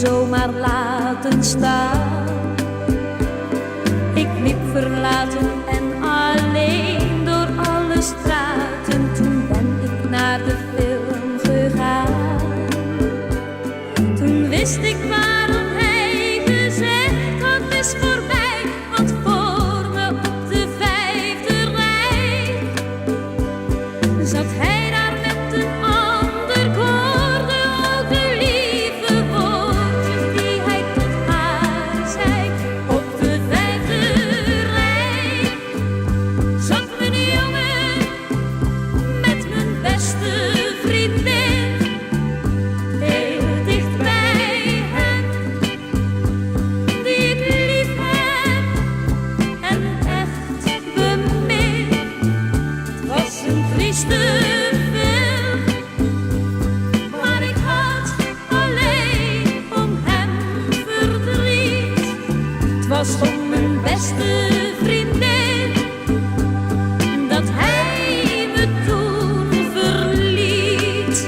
zomaar laten staan. Ik liep verlaten en alleen door alle straten. Toen ben ik naar de film gegaan. Toen wist ik waarom hij gezegd had, het is voorbij, want voor me op de 5e rij zat hij daar met een ander. Ik hoorde ook de lieve woordjes die hij tot haar zei. Op de 5e rij zat mijn jongen met mijn beste vriendin, heel dicht bij hem, die ik lief heb en echt bemin. Het was een trieste film, maar ik had alleen om hem verdriet. Het was om mijn beste vriendin dat hij me toen verliet.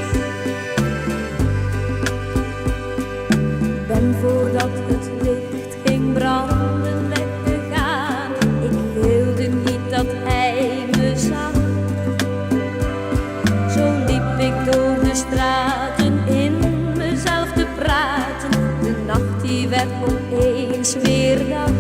Ben voordat het licht ging branden weggegaan. Ik wilde niet dat hij me zag. Zo liep ik door de straten in mezelf te praten. De nacht die werd opeens weer dag.